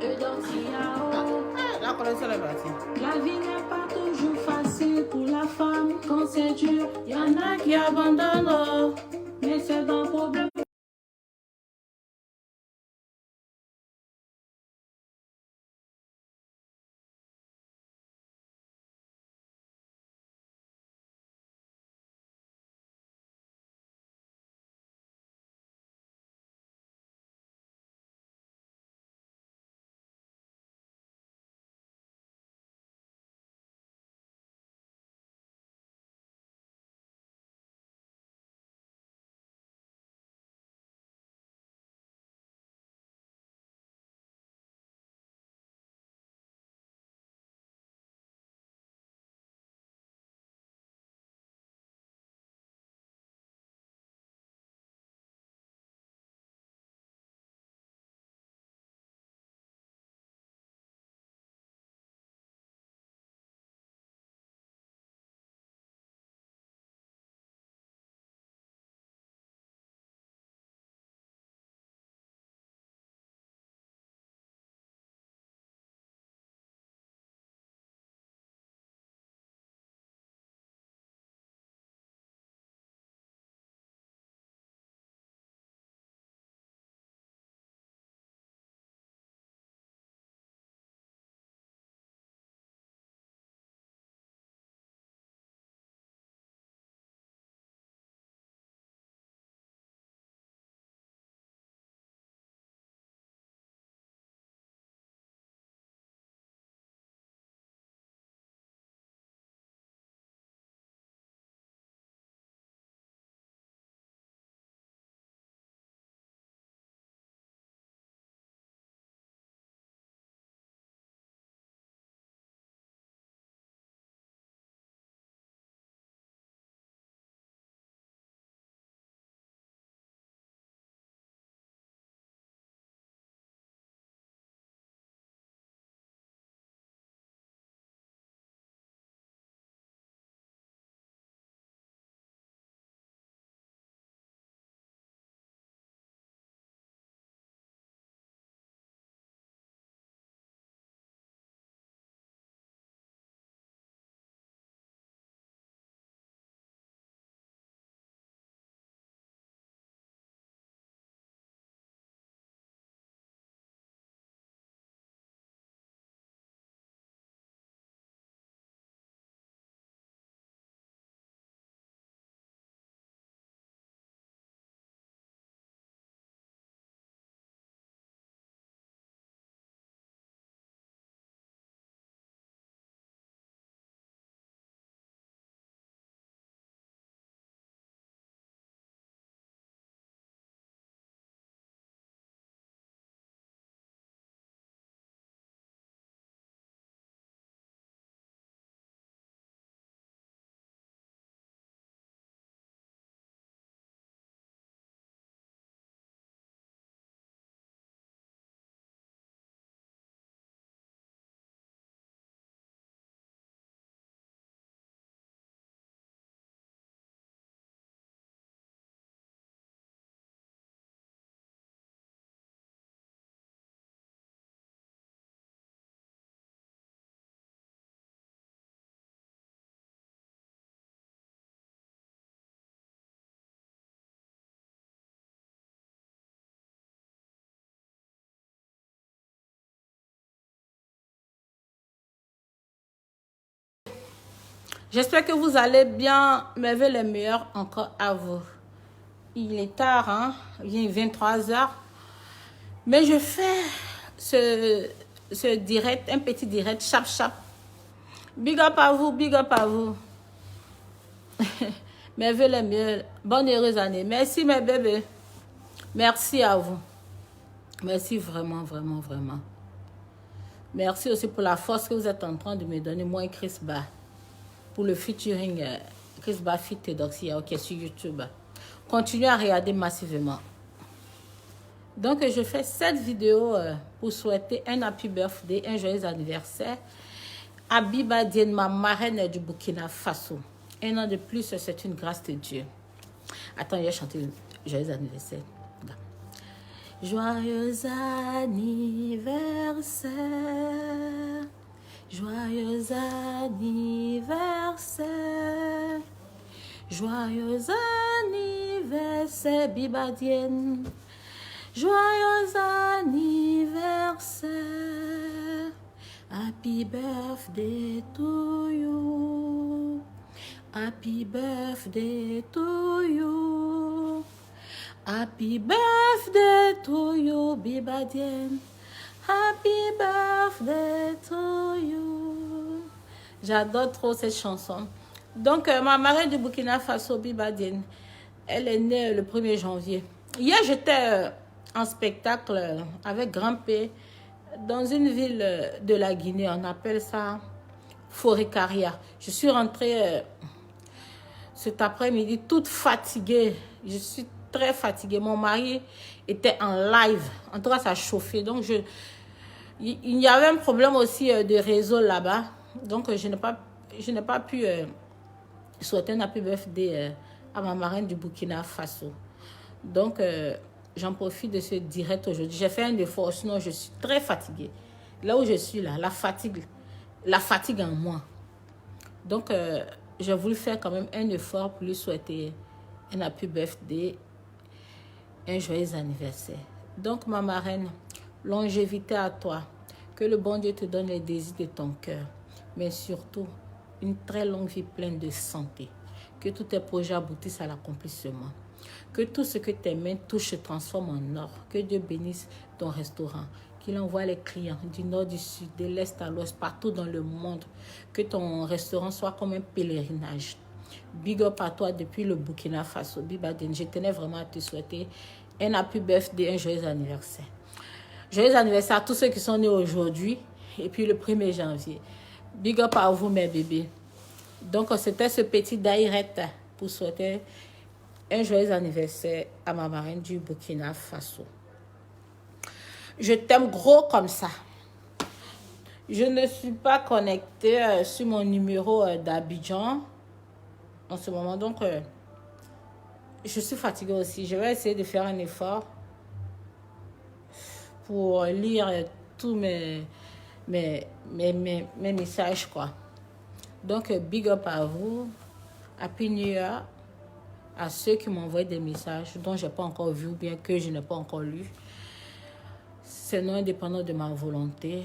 La connexion est partie. La vie n'est pas toujours facile pour la femme. Quand c'est dur, il y en a qui abandonnent. Mais c'est un problème. J'espère que vous allez bien. Merveille les meilleurs encore à vous. Il est tard, hein? Il est 23 heures. Mais je fais ce direct, un petit direct, chap. Big up à vous, big up à vous. Merveille les meilleurs. Bonne heureuse année. Merci mes bébés. Merci à vous. Merci vraiment. Merci aussi pour la force que vous êtes en train de me donner, moi et Chris Ba. Pour le featuring Chris Ba Fit Tedoxia, ok, sur YouTube. Continuez à regarder massivement. Donc, je fais cette vidéo pour souhaiter un happy birthday, un joyeux anniversaire à Biba Diène, ma marraine du Burkina Faso. Un an de plus, c'est une grâce de Dieu. Attends, il a chanté joyeux anniversaire. Joyeux anniversaire, joyeux anniversaire, joyeux anniversaire, Bibadienne, joyeux anniversaire, happy birthday to you, happy birthday to you. Happy birthday to you, Bibadienne. Happy birthday to you. J'adore trop cette chanson. Donc, ma marraine du Burkina Faso, Bibadienne, elle est née le 1er janvier. Hier, j'étais en spectacle avec Grand P dans une ville de la Guinée. On appelle ça Forêt-Carrière. Je suis rentrée cet après-midi toute fatiguée. Je suis très fatiguée. Mon mari était en live. En tout cas, ça chauffait. Donc, il y avait un problème aussi de réseau là-bas. Donc, je n'ai pas pu souhaiter un happy birthday à ma marraine du Burkina Faso. Donc, j'en profite de ce direct aujourd'hui. J'ai fait un effort, sinon je suis très fatiguée. Là où je suis, là, la fatigue en moi. Donc, j'ai voulu faire quand même un effort pour lui souhaiter un happy birthday, un joyeux anniversaire. Donc, ma marraine, longévité à toi. Que le bon Dieu te donne les désirs de ton cœur. Mais surtout, une très longue vie pleine de santé. Que tous tes projets aboutissent à l'accomplissement. Que tout ce que tes mains touchent se transforme en or. Que Dieu bénisse ton restaurant. Qu'il envoie les clients du nord, du sud, de l'est à l'ouest, partout dans le monde. Que ton restaurant soit comme un pèlerinage. Big up à toi depuis le Burkina Faso. Bibadienne, je tenais vraiment à te souhaiter un happy birthday, un joyeux anniversaire. Joyeux anniversaire à tous ceux qui sont nés aujourd'hui et puis le 1er janvier. Big up à vous, mes bébés. Donc, c'était ce petit daïrette pour souhaiter un joyeux anniversaire à ma marraine du Burkina Faso. Je t'aime gros comme ça. Je ne suis pas connectée sur mon numéro d'Abidjan en ce moment. Donc, je suis fatiguée aussi. Je vais essayer de faire un effort pour lire tous mes messages, quoi. Donc, big up à vous. Happy New Year à ceux qui m'envoient des messages dont je n'ai pas encore vu ou bien que je n'ai pas encore lu. C'est non indépendant de ma volonté.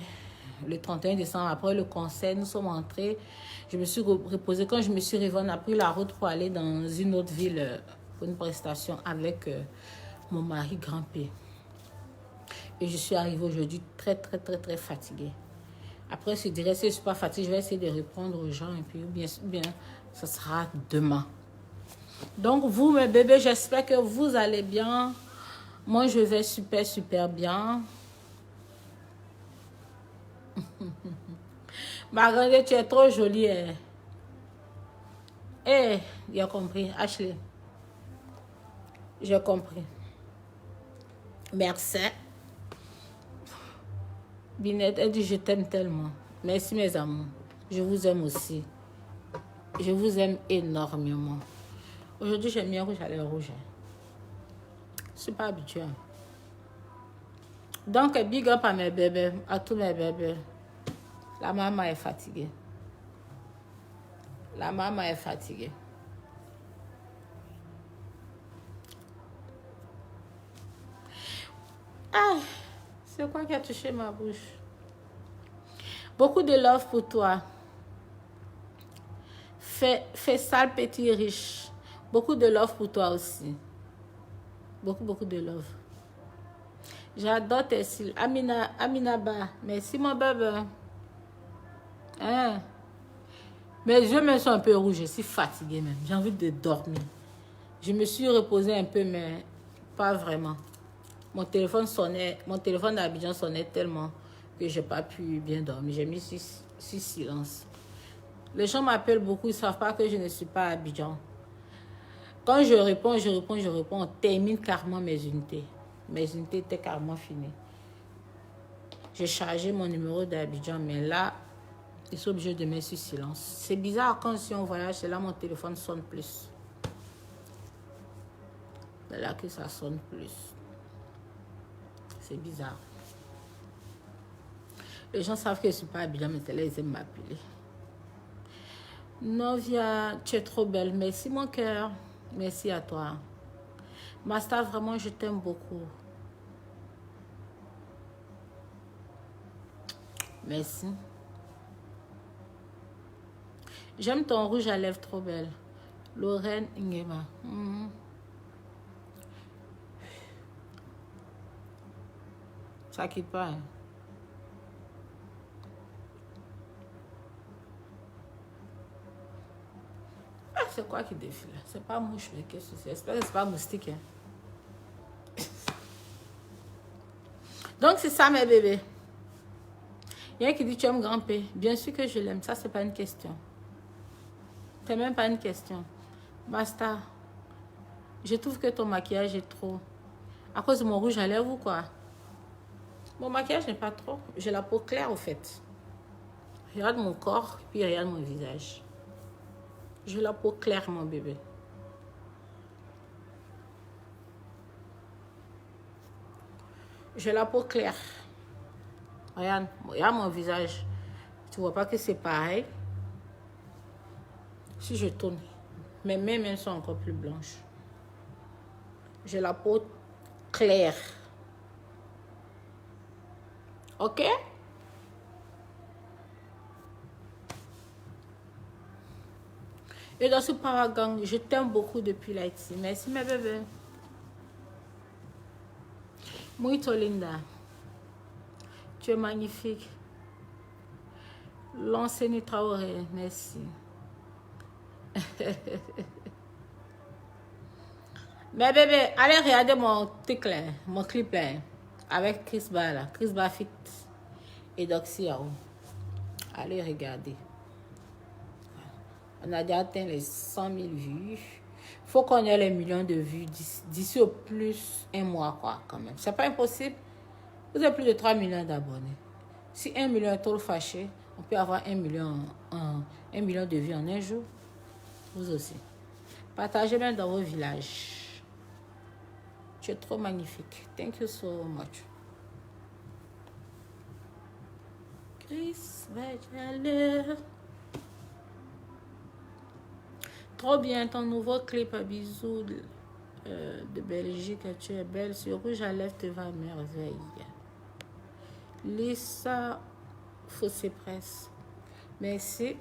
Le 31 décembre, après le concert, nous sommes entrés. Je me suis reposée. Quand je me suis réveillée, on a pris la route pour aller dans une autre ville pour une prestation avec mon mari Grand P. Et je suis arrivée aujourd'hui très fatiguée. Après, je dirais, si je ne suis pas fatiguée, je vais essayer de répondre aux gens. Et puis, bien, ça sera demain. Donc, vous, mes bébés, j'espère que vous allez bien. Moi, je vais super bien. Margaret, tu es trop jolie. Eh, il a compris. Ashley, j'ai compris. Merci. Binette, elle dit, je t'aime tellement. Merci, mes amours. Je vous aime aussi. Je vous aime énormément. Aujourd'hui, j'ai mis un rouge à lèvres rouge. Je ne suis pas habituée. Donc, big up à mes bébés, à tous mes bébés. La maman est fatiguée. La maman est fatiguée. Ah, c'est quoi qui a touché ma bouche? Beaucoup de love pour toi. Fais ça, le petit riche. Beaucoup de love pour toi aussi. Beaucoup de love. J'adore tes cils. Aminaba, merci mon bébé. Hein? Mes yeux me sont un peu rouges. Je suis fatiguée même. J'ai envie de dormir. Je me suis reposée un peu, mais pas vraiment. Mon téléphone d'Abidjan sonnait tellement que je n'ai pas pu bien dormir. J'ai mis sur silence. Les gens m'appellent beaucoup. Ils ne savent pas que je ne suis pas à Abidjan. Quand je réponds, on termine carrément mes unités. Mes unités étaient carrément finies. J'ai chargé mon numéro d'Abidjan, mais là, ils sont obligés de mettre sur silence. C'est bizarre quand si on voyage, c'est là mon téléphone sonne plus. C'est là que ça sonne plus. C'est bizarre. Les gens savent que je ne suis pas habillée, mais là, ils aiment m'appeler. Novia, tu es trop belle. Merci, mon cœur. Merci à toi. Masta, vraiment, je t'aime beaucoup. Merci. J'aime ton rouge à lèvres trop belle. Lorraine Ingema. Ça quitte pas. Hein. Ah, c'est quoi qui défile? C'est pas mouche, mais qu'est-ce que c'est? J'espère que c'est pas moustique. Hein. Donc, c'est ça, mes bébés. Il y a un qui dit, tu aimes Grand P. Bien sûr que je l'aime. Ça, c'est pas une question. C'est même pas une question. Basta. Je trouve que ton maquillage est trop. À cause de mon rouge à lèvres ou quoi? Mon maquillage n'est pas trop. J'ai la peau claire, au fait. Regarde mon corps, puis regarde mon visage. J'ai la peau claire, mon bébé. J'ai la peau claire. Regarde mon visage. Tu vois pas que c'est pareil? Si je tourne, mes mains même sont encore plus blanches. J'ai la peau claire. Ok? Et dans ce paragang, je t'aime beaucoup depuis l'Haïti. Merci, mes bébés. Muito linda. Tu es magnifique. L'enseigne Traoré, merci. Mais bébé, allez regarder mon clip là, avec Chris Ba là, Chris Ba Fit et Doxy Yao. Allez regarder. On a déjà atteint les 100 000 vues. Faut qu'on ait les millions de vues d'ici au plus un mois quoi quand même. C'est pas impossible. Vous avez plus de 3 millions d'abonnés. Si 1 million est trop fâché, on peut avoir 1 million de vues en un jour. Vous aussi. Partagez même dans vos villages. Tu es trop magnifique. Thank you so much. Chris Vageler. Trop bien ton nouveau clip. Bisous de Belgique. Tu es belle. Ce rouge à lèvres te va à merveille. Lisa Fossé-Presse. Merci.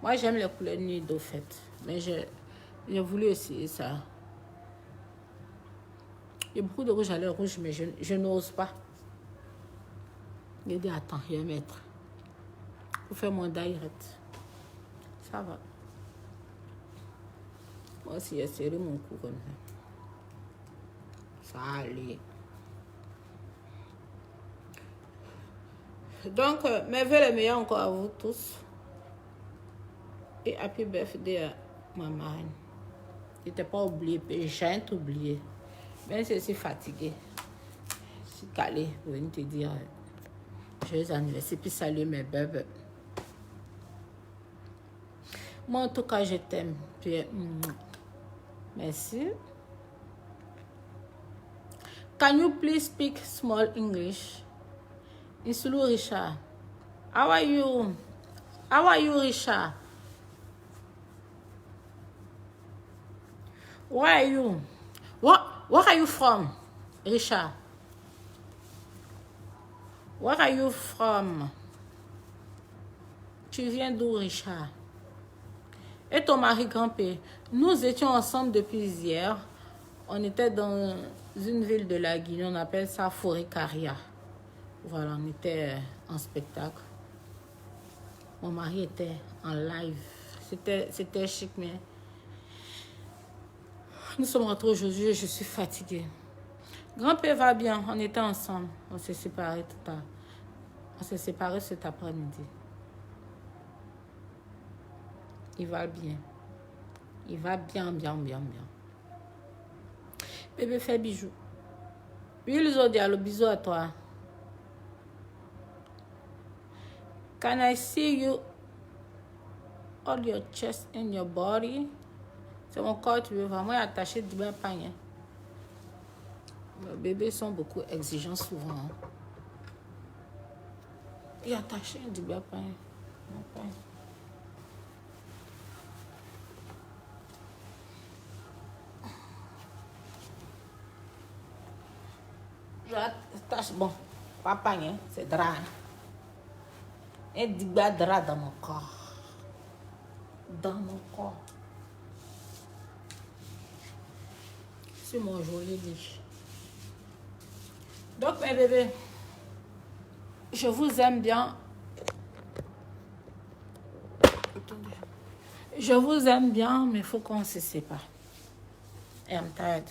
Moi, j'aime les couleurs nude au fait. Mais j'ai voulu essayer ça. Il y a beaucoup de rouge à lèvres rouge, mais je n'ose pas. Il dit, attends, je vais mettre. Pour faire mon direct. Ça va. Moi aussi, j'ai serré mon cou comme ça. Ça allait. Donc, mes vœux les meilleurs encore à vous tous. Et happy birthday à ma marraine. Je n'étais pas oublié, j'ai tout oublié. Même si je suis fatiguée, je suis calée pour venir te dire joyeux anniversaire, puis saluer mes bébés. Moi, en tout cas, je t'aime. Merci. Can you please speak small English? Insulu Richard. How are you? How are you, Richard? Where are you? Where are you from, Richard? Where are you from? Tu viens d'où, Richard? Et ton mari Grand-Père? Nous étions ensemble depuis hier. On était dans une ville de la Guinée, on appelle ça Forêt-Caria. Voilà, on était en spectacle. Mon mari était en live. C'était chic, mais nous sommes rentrés aujourd'hui et je suis fatiguée. Grand-père va bien, on était ensemble. On s'est séparés tout à l'heure. On s'est séparés cet après-midi. Il va bien. Il va bien. Bébé, fais bijou. Oui, le dialogue, bisous à toi. Can I see you all your chest and your body? C'est mon corps, tu veux vraiment attacher du bien panier. Les bébés sont beaucoup exigeants souvent. Hein. Et attaché du bien pain. J'attache, bon, pas pain, hein, c'est drap. Hein. Et du drap dans mon corps. Dans mon corps. C'est mon joli lit. Donc, mes bébés, je vous aime bien. Je vous aime bien, mais il faut qu'on se sépare. I'm tired.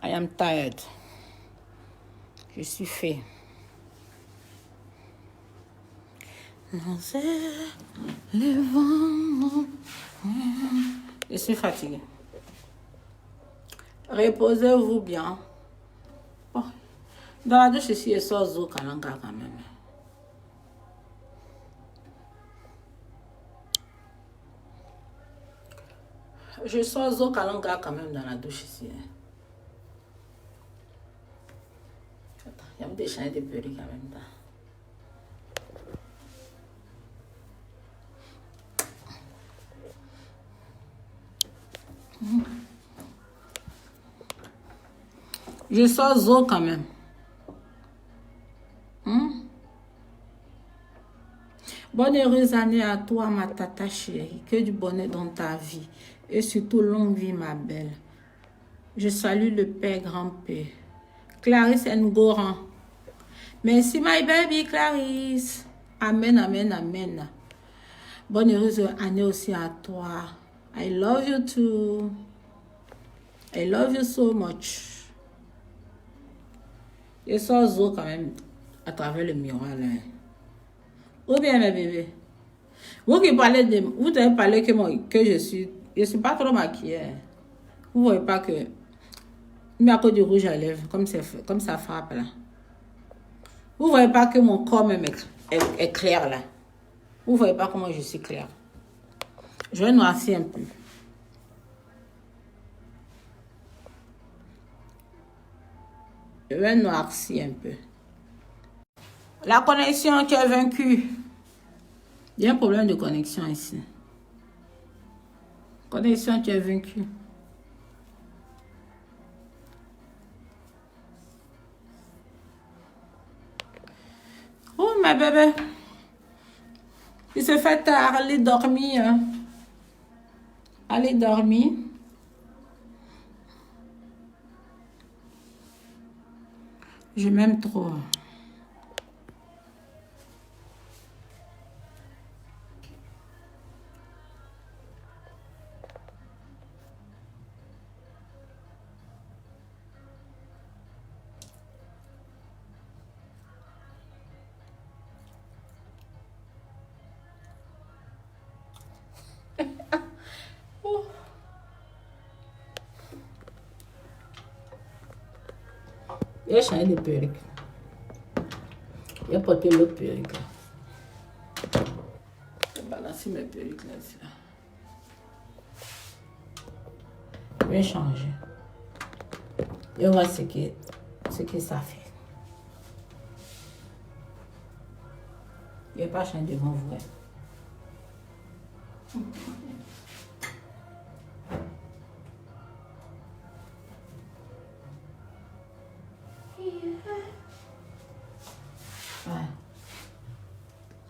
I am tired. Je suis fait. Le vent. Je suis fatiguée. Reposez-vous bien. Oh. Dans la douche ici, il sort Zo Kalanga quand même. Je sors Zo Kalanga quand même dans la douche ici. Attends, il y a des chaînes de perruques en même temps. Je sors Zo quand même. Bonne heureuse année à toi, ma tata chérie. Que du bonheur dans ta vie. Et surtout, longue vie, ma belle. Je salue le Père Grand-Père. Clarisse Ngoran. Merci, my baby, Clarisse. Amen, amen, amen. Bonne heureuse année aussi à toi. I love you too. I love you so much. Je sors Zo quand même à travers le miroir là. Ou bien mes bébés. Vous qui parlez de... Vous avez parlé que je suis pas trop maquillée. Vous voyez pas que... Mais à cause du rouge à lèvres, comme ça frappe là. Vous voyez pas que mon corps même est clair là. Vous voyez pas comment je suis claire. Je vais noircir un peu. Je vais noircir un peu. La connexion qui est vaincue. Il y a un problème de connexion ici. Connexion qui est vaincue. Oh, ma bébé. Il se fait tard. Allez dormir. Hein. Allez dormir. Je m'aime trop. Il a changé de perruque. Il a porté l'autre perruque. Je vais balancer mes perruques là. Je vais changer. Et on va voir ce que ça fait. Il n'y a pas changé de mon vrai.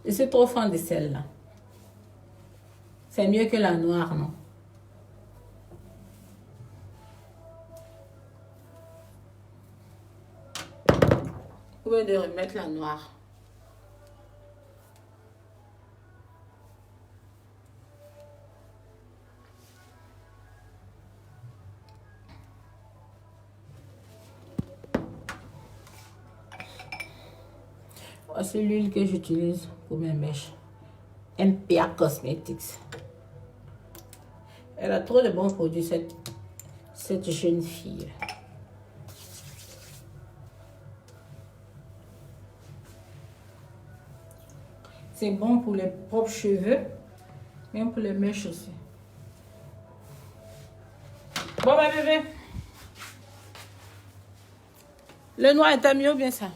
Je suis trop fan de celle-là. C'est mieux que la noire, non? Vous pouvez de remettre la noire. C'est l'huile que j'utilise pour mes mèches. MPA Cosmetics. Elle a trop de bons produits, cette jeune fille. C'est bon pour les propres cheveux, Même pour les mèches aussi. Bon, bah, bébé. Le noir était mieux ou bien ça?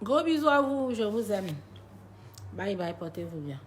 Gros bisous à vous, je vous aime. Bye bye, portez-vous bien.